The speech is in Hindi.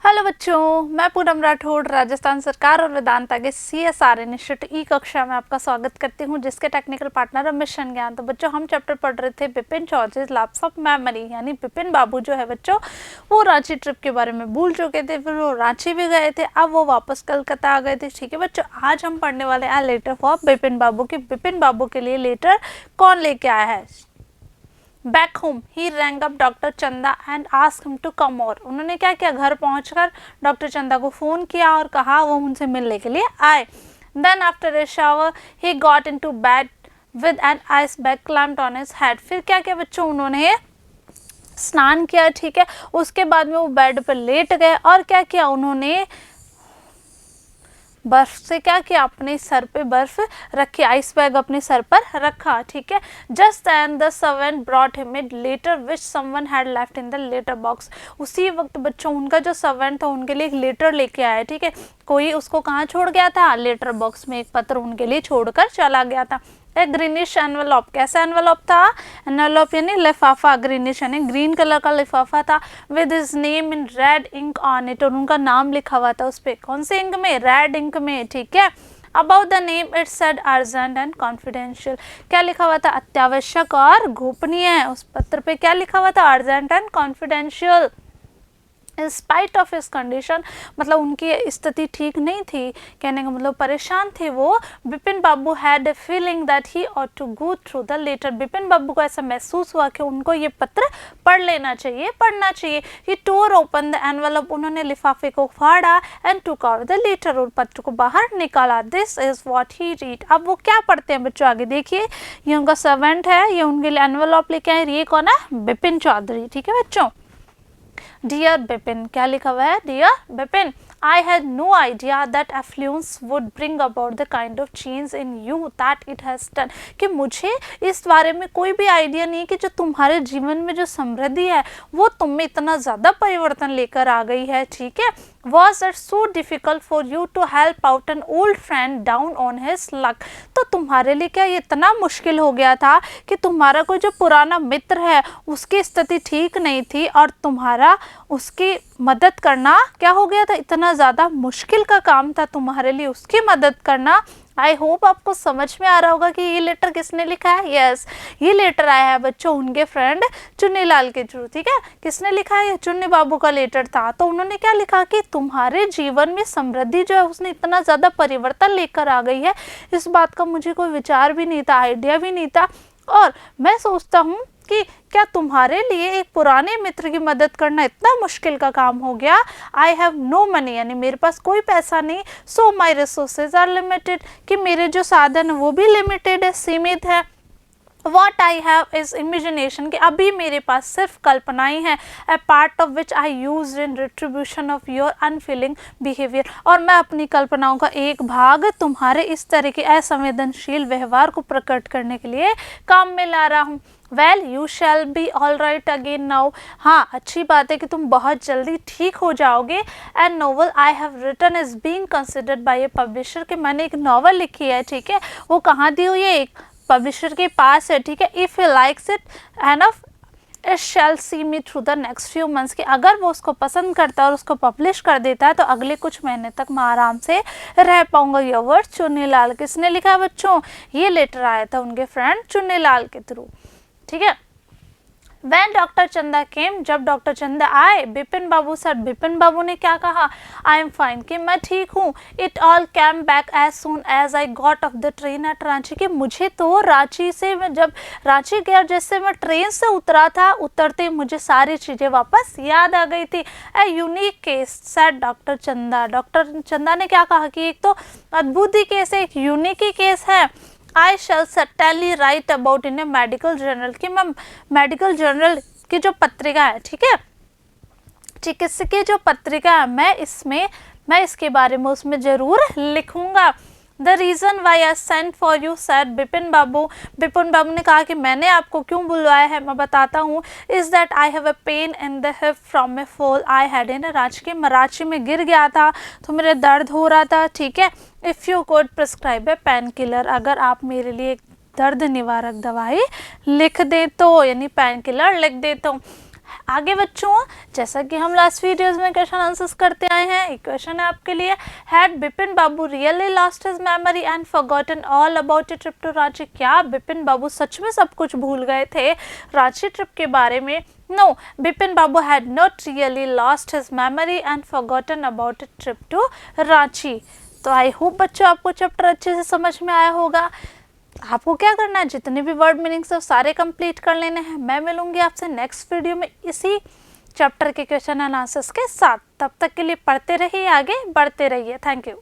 हेलो बच्चों, मैं पूनम राठौड़ राजस्थान सरकार और वेदांता के CSR इनिशिएटिव ई कक्षा में आपका स्वागत करती हूं, जिसके टेक्निकल पार्टनर मिशन ज्ञान। तो बच्चों, हम चैप्टर पढ़ रहे थे Bipin Choudhury lapse of memory, यानी बिपिन बाबू जो है बच्चों वो रांची ट्रिप के बारे में भूल चुके थे, फिर वो रांची भी गए थे, अब वो वापस कलकत्ता आ गए थे। ठीक है बच्चों, आज हम पढ़ने वाले हैं लेटर फॉर बिपिन बाबू की बिपिन बाबू के लिए लेटर कौन लेके आया है। Back home he rang up doctor Chanda and ask him to come over. उन्होंने क्या किया, घर पहुंचकर डॉक्टर चंदा को फोन किया और कहा वो उनसे मिलने के लिए आए। Then after a shower he got into bed with an ice bag clamped on his head. फिर क्या किया बच्चों, उन्होंने स्नान किया। ठीक है, उसके बाद में वो बेड पर लेट गए और क्या किया, उन्होंने बर्फ से क्या किया, अपने सर पे बर्फ रखी, आइस बैग अपने सर पर रखा। ठीक है, just and the servant brought him it letter which someone had left in the letter box. उसी वक्त बच्चों उनका जो सर्वेंट था उनके लिए एक लेटर लेके आया। ठीक है, कोई उसको कहाँ छोड़ गया था, लेटर बॉक्स में एक पत्र उनके लिए छोड़कर चला गया था। एक ग्रीनिश एनवेलॉप, कैसा एनवेलॉप था, एनवेलॉप यानी लिफाफा, ग्रीनिश यानी ग्रीन कलर का लिफाफा था, with his name in red ink on it, और उनका नाम लिखा हुआ था उस पर, कौन से इंक में, रेड इंक में। ठीक है, about the name it said urgent and confidential. क्या लिखा हुआ था, अत्यावश्यक और गोपनीय। उस पत्र पे क्या लिखा हुआ था, urgent and confidential. In spite of his condition, मतलब उनकी स्थिति ठीक नहीं थी, कहने का मतलब परेशान थे वो। Bipin Babu had a feeling that he ought to go through the letter. Bipin Babu को ऐसा महसूस हुआ कि उनको ये पत्र पढ़ लेना चाहिए, पढ़ना चाहिए। He tore open the envelope, उन्होंने लिफाफे को फाड़ा, and took out the letter, और पत्र को बाहर निकाला। This is what he read. अब वो क्या पढ़ते हैं बच्चों, आगे देखिए, ये उनका सर्वेंट है, ये उनके लिए एनवेलप लेके आए, ये कौन है, बिपिन चौधरी। ठीक है बच्चों, डियर बिपिन, क्या लिखा हुआ है, dear Bipin, I had no idea that affluence would bring about the kind of change in you that it has done। कि मुझे इस बारे में कोई भी आइडिया नहीं कि जो तुम्हारे जीवन में जो समृद्धि है वो तुम में इतना ज़्यादा परिवर्तन लेकर आ गई है। ठीक है, Was it so difficult for you to help out an old friend down on his luck? तो तुम्हारे लिए क्या ये इतना मुश्किल हो गया था कि तुम्हारा कोई जो पुराना मित्र है उसकी स्थिति ठीक नहीं थी और तुम्हारा उसकी मदद करना क्या हो गया था, इतना ज़्यादा मुश्किल का काम था तुम्हारे लिए उसकी मदद करना। आई होप आपको समझ में आ रहा होगा कि ये लेटर किसने लिखा है। यस, ये लेटर आया है बच्चों उनके फ्रेंड चुन्नीलाल के थ्रू। ठीक है, किसने लिखा है, चुन्नी बाबू का लेटर था। तो उन्होंने क्या लिखा कि तुम्हारे जीवन में समृद्धि जो है उसने इतना ज़्यादा परिवर्तन लेकर आ गई है, इस बात का मुझे कोई विचार भी नहीं था, आइडिया भी नहीं था, और मैं सोचता हूँ कि क्या तुम्हारे लिए एक पुराने मित्र की मदद करना इतना मुश्किल का काम हो गया। आई हैव नो मनी, यानी मेरे पास कोई पैसा नहीं, सो माई रिसोर्सेज आर लिमिटेड, कि मेरे जो साधन वो भी लिमिटेड है, सीमित है। What I have is imagination, कि अभी मेरे पास सिर्फ कल्पनाएं हैं, a part of which I used in retribution of your unfeeling behavior, और मैं अपनी कल्पनाओं का एक भाग तुम्हारे इस तरह के असंवेदनशील व्यवहार को प्रकट करने के लिए काम में ला रहा हूँ। Well you shall be all right again now, हाँ अच्छी बात है कि तुम बहुत जल्दी ठीक हो जाओगे। And novel I have written is being considered by a publisher, कि मैंने एक नॉवल लिखी है। ठीक है, वो कहाँ दी हुई है, एक पब्लिशर के पास है। ठीक है, if he likes it enough it shall see me through the next few months, कि अगर वो उसको पसंद करता है और उसको पब्लिश कर देता है तो अगले कुछ महीने तक मैं आराम से रह पाऊंगा। Your word Chunnilal. किसने लिखा है बच्चों, ये लेटर आया था उनके फ्रेंड चुन्नीलाल के थ्रू। ठीक है, When डॉक्टर चंदा केम, जब डॉक्टर चंदा आए, बिपिन बाबू सर, बिपिन बाबू ने क्या कहा, आई एम फाइन, कि मैं ठीक हूँ। It all came back as soon as I got off the train at Ranchi, कि मुझे तो रांची से, मैं जब रांची गया जैसे मैं ट्रेन से उतरा था, उतरते मुझे सारी चीज़ें वापस याद आ गई थी। A unique case said doctor चंदा, डॉक्टर चंदा ने क्या कहा कि एक तो अद्भुत ही केस है, एक यूनिक ही केस है। I shall certainly write about in a medical journal, कि मैं मेडिकल जर्नल की जो पत्रिका है, ठीक है, चिकित्सकीय जो पत्रिका है, मैं इसके बारे में उसमें ज़रूर लिखूंगा। The reason why I sent for you said Bipin Babu, Bipin Babu ने कहा कि मैंने आपको क्यों बुलवाया है, मैं बताता हूँ। Is that I have a pain in the hip from A fall I had in Ranchi, के मराठी में गिर गया था तो मेरे दर्द हो रहा था। ठीक है, if you could prescribe A pain killer, अगर आप मेरे लिए दर्द निवारक दवाई लिख दे तो, यानी पेन किलर लिख दे तो। आगे बच्चों, जैसा कि हम लास्ट वीडियोस में क्वेश्चन आंसर्स करते आए हैं, एक क्वेश्चन है आपके लिए, had Bipin Babu really lost his memory and forgotten all about a trip to Ranchi? क्या बिपिन बाबू सच में सब कुछ भूल गए थे रांची ट्रिप के बारे में? No, Bipin Babu had not really lost his memory and forgotten about a trip to Ranchi. तो आई होप बच्चों आपको चैप्टर अच्छे से समझ में आया होगा। आपको क्या करना है, जितने भी वर्ड मीनिंग्स है सारे कंप्लीट कर लेने हैं। मैं मिलूंगी आपसे नेक्स्ट वीडियो में इसी चैप्टर के क्वेश्चन एंड आंसर्स के साथ। तब तक के लिए पढ़ते रहिए, आगे बढ़ते रहिए। Thank you.